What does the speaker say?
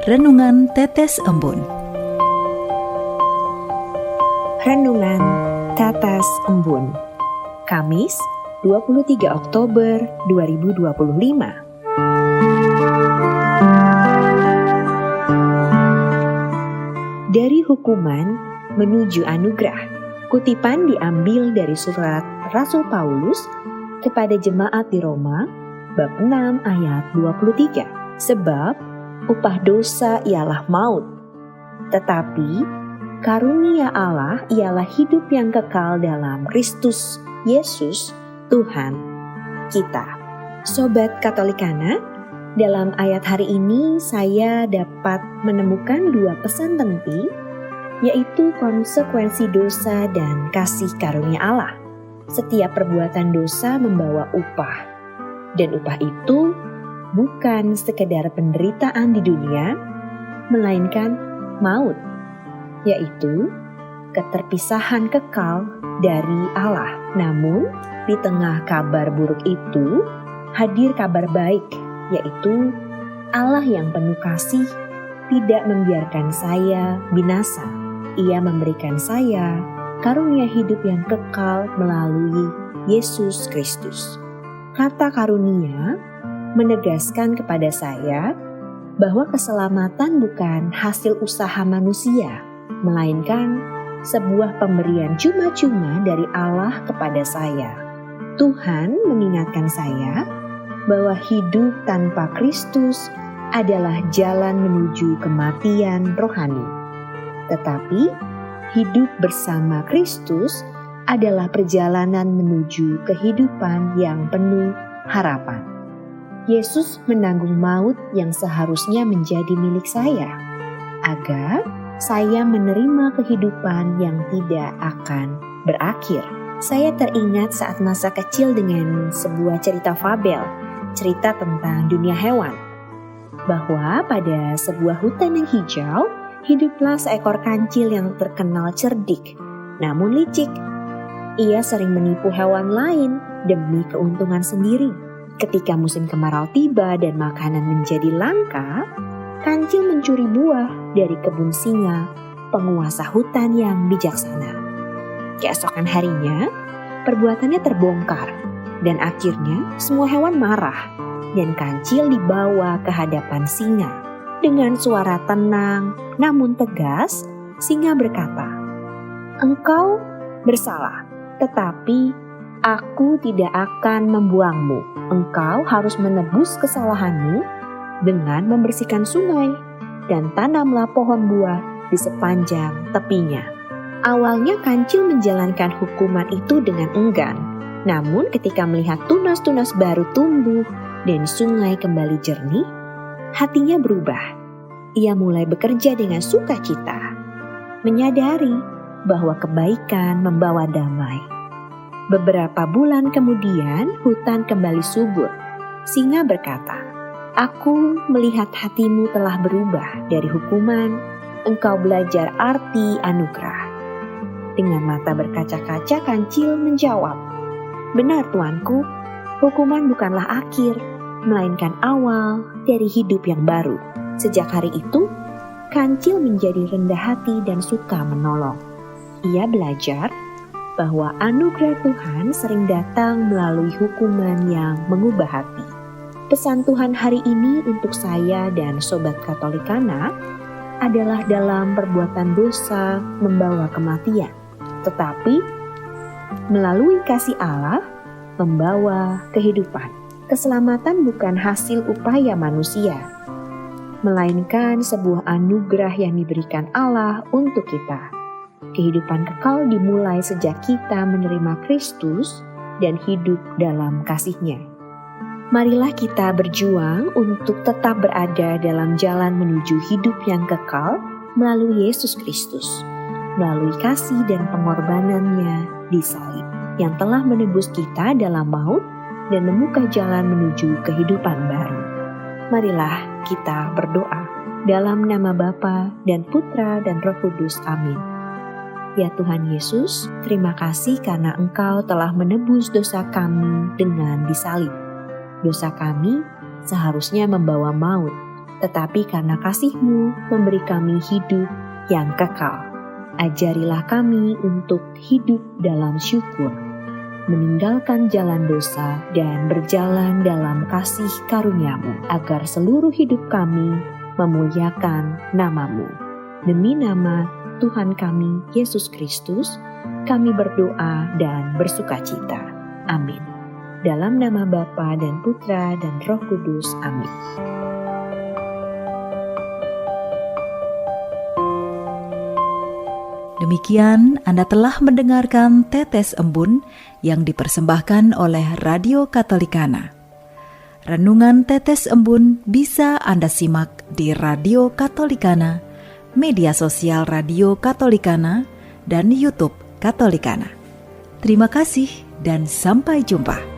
Renungan Tetes Embun. Renungan Tetes Embun, Kamis 23 Oktober 2025. Dari hukuman menuju anugerah. Kutipan diambil dari surat Rasul Paulus kepada jemaat di Roma, bab 6 ayat 23. Sebab upah dosa ialah maut, tetapi karunia Allah ialah hidup yang kekal dalam Kristus Yesus Tuhan kita. Sobat Katolikana, dalam ayat hari ini saya dapat menemukan dua pesan penting, yaitu konsekuensi dosa dan kasih karunia Allah. Setiap perbuatan dosa membawa upah, dan upah itu bukan sekedar penderitaan di dunia, melainkan maut, yaitu keterpisahan kekal dari Allah. Namun, di tengah kabar buruk itu, hadir kabar baik, yaitu Allah yang penuh kasih tidak membiarkan saya binasa. Ia memberikan saya karunia hidup yang kekal melalui Yesus Kristus. Kata karunia menegaskan kepada saya bahwa keselamatan bukan hasil usaha manusia, melainkan sebuah pemberian cuma-cuma dari Allah kepada saya. Tuhan mengingatkan saya bahwa hidup tanpa Kristus adalah jalan menuju kematian rohani. Tetapi hidup bersama Kristus adalah perjalanan menuju kehidupan yang penuh harapan. Yesus menanggung maut yang seharusnya menjadi milik saya, agar saya menerima kehidupan yang tidak akan berakhir. Saya teringat saat masa kecil dengan sebuah cerita fabel, cerita tentang dunia hewan, bahwa pada sebuah hutan yang hijau, hiduplah seekor kancil yang terkenal cerdik, namun licik. Ia sering menipu hewan lain demi keuntungan sendiri. Ketika musim kemarau tiba dan makanan menjadi langka, kancil mencuri buah dari kebun singa, penguasa hutan yang bijaksana. Keesokan harinya, perbuatannya terbongkar, dan akhirnya semua hewan marah, dan kancil dibawa ke hadapan singa. Dengan suara tenang namun tegas, singa berkata, "Engkau bersalah, tetapi aku tidak akan membuangmu. Engkau harus menebus kesalahanmu dengan membersihkan sungai, dan tanamlah pohon buah di sepanjang tepinya." Awalnya kancil menjalankan hukuman itu dengan enggan. Namun ketika melihat tunas-tunas baru tumbuh dan sungai kembali jernih, hatinya berubah. Ia mulai bekerja dengan sukacita, menyadari bahwa kebaikan membawa damai. Beberapa bulan kemudian, hutan kembali subur. Singa berkata, "Aku melihat hatimu telah berubah dari hukuman. Engkau belajar arti anugerah." Dengan mata berkaca-kaca, kancil menjawab, "Benar, tuanku, hukuman bukanlah akhir, melainkan awal dari hidup yang baru." Sejak hari itu, kancil menjadi rendah hati dan suka menolong. Ia belajar bahwa anugerah Tuhan sering datang melalui hukuman yang mengubah hati. Pesan Tuhan hari ini untuk saya dan Sobat Katolikana adalah dalam perbuatan dosa membawa kematian, tetapi melalui kasih Allah membawa kehidupan. Keselamatan bukan hasil upaya manusia, melainkan sebuah anugerah yang diberikan Allah untuk kita. Kehidupan kekal dimulai sejak kita menerima Kristus dan hidup dalam kasih-Nya. Marilah kita berjuang untuk tetap berada dalam jalan menuju hidup yang kekal melalui Yesus Kristus, melalui kasih dan pengorbanan-Nya di salib, yang telah menebus kita dalam maut dan membuka jalan menuju kehidupan baru. Marilah kita berdoa dalam nama Bapa dan Putra dan Roh Kudus. Amin. Ya Tuhan Yesus, terima kasih karena Engkau telah menebus dosa kami dengan disalib. Dosa kami seharusnya membawa maut, tetapi karena kasih-Mu memberi kami hidup yang kekal. Ajarilah kami untuk hidup dalam syukur, meninggalkan jalan dosa dan berjalan dalam kasih karunia-Mu, agar seluruh hidup kami memuliakan nama-Mu. Demi nama Tuhan kami, Yesus Kristus, kami berdoa dan bersukacita. Amin. Dalam nama Bapa dan Putra dan Roh Kudus. Amin. Demikian Anda telah mendengarkan Tetes Embun yang dipersembahkan oleh Radio Katolikana. Renungan Tetes Embun bisa Anda simak di Radio Katolikana, media sosial Radio Katolikana, dan YouTube Katolikana. Terima kasih dan sampai jumpa.